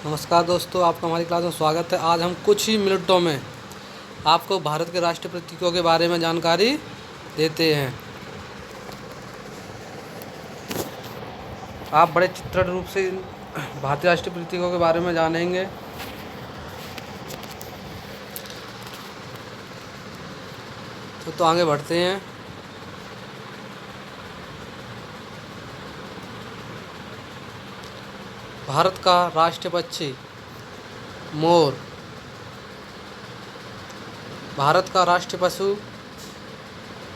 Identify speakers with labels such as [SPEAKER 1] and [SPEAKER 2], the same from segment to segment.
[SPEAKER 1] नमस्कार दोस्तों, आपका हमारी क्लास में स्वागत है। आज हम कुछ ही मिनटों में आपको भारत के राष्ट्रीय प्रतीकों के बारे में जानकारी देते हैं। आप बड़े चित्रण रूप से इन भारतीय राष्ट्रीय प्रतीकों के बारे में जानेंगे। तो आगे बढ़ते हैं। भारत का राष्ट्रीय पक्षी मोर। भारत का राष्ट्रीय पशु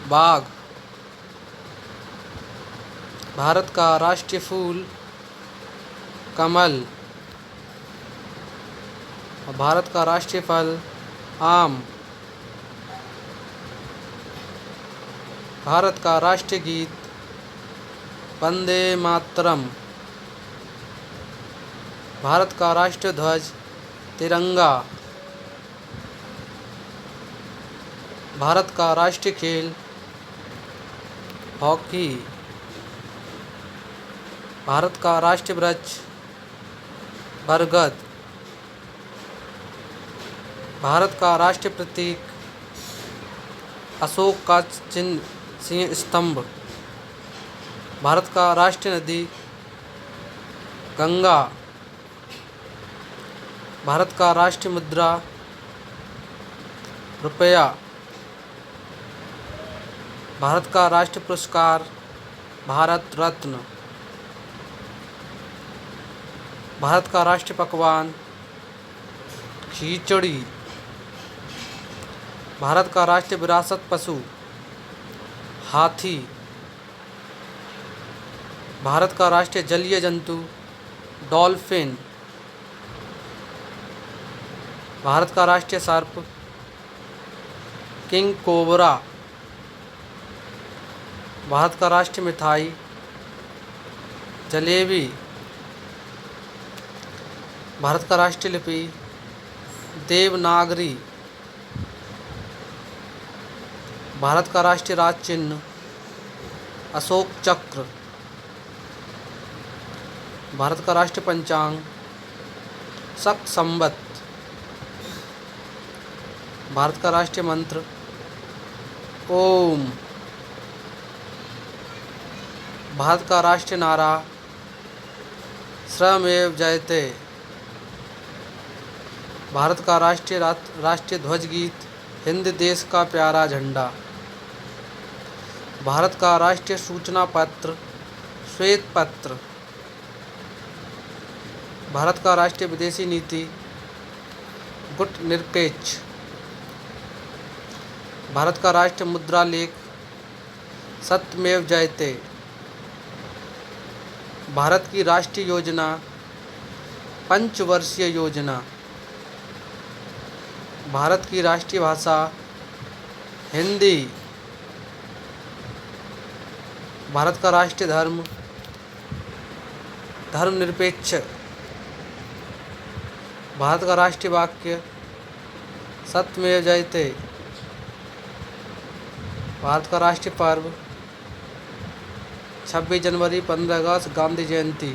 [SPEAKER 1] बाघ। भारत का राष्ट्रीय फूल कमल। भारत का राष्ट्रीय फल आम। भारत का राष्ट्रीय गीत वंदे मातरम। भारत का राष्ट्रीय ध्वज तिरंगा। भारत का राष्ट्रीय खेल हॉकी। भारत का राष्ट्रीय वृक्ष बरगद। भारत का राष्ट्रीय प्रतीक अशोक का चिन्ह सिंह स्तंभ। भारत का राष्ट्रीय नदी गंगा। भारत का राष्ट्रीय मुद्रा रुपया। भारत का राष्ट्रीय पुरस्कार भारत रत्न। भारत का राष्ट्रीय पकवान खिचड़ी। भारत का राष्ट्रीय विरासत पशु हाथी। भारत का राष्ट्रीय जलीय जंतु डॉल्फिन। भारत का राष्ट्रीय सर्प किंग कोबरा। भारत का राष्ट्रीय मिठाई जलेबी। भारत का राष्ट्रीय लिपि देवनागरी। भारत का राष्ट्रीय राज चिन्ह अशोक चक्र। भारत का राष्ट्रीय पंचांग शक संवत। भारत का राष्ट्रीय मंत्र ओम। भारत का राष्ट्रीय नारा श्रमेव जयते। भारत का राष्ट्रीय ध्वज गीत हिंद देश का प्यारा झंडा। भारत का राष्ट्रीय सूचना पत्र श्वेत पत्र। भारत का राष्ट्रीय विदेशी नीति गुट निरपेक्ष। भारत का राष्ट्रीय मुद्रा लेख सत्यमेव जयते। भारत की राष्ट्रीय योजना पंचवर्षीय योजना। भारत की राष्ट्रीय भाषा हिंदी। भारत का राष्ट्रीय धर्म धर्मनिरपेक्ष। भारत का राष्ट्रीय वाक्य सत्यमेव जयते। भारत का राष्ट्रीय पर्व 26 जनवरी, 15 अगस्त, गांधी जयंती।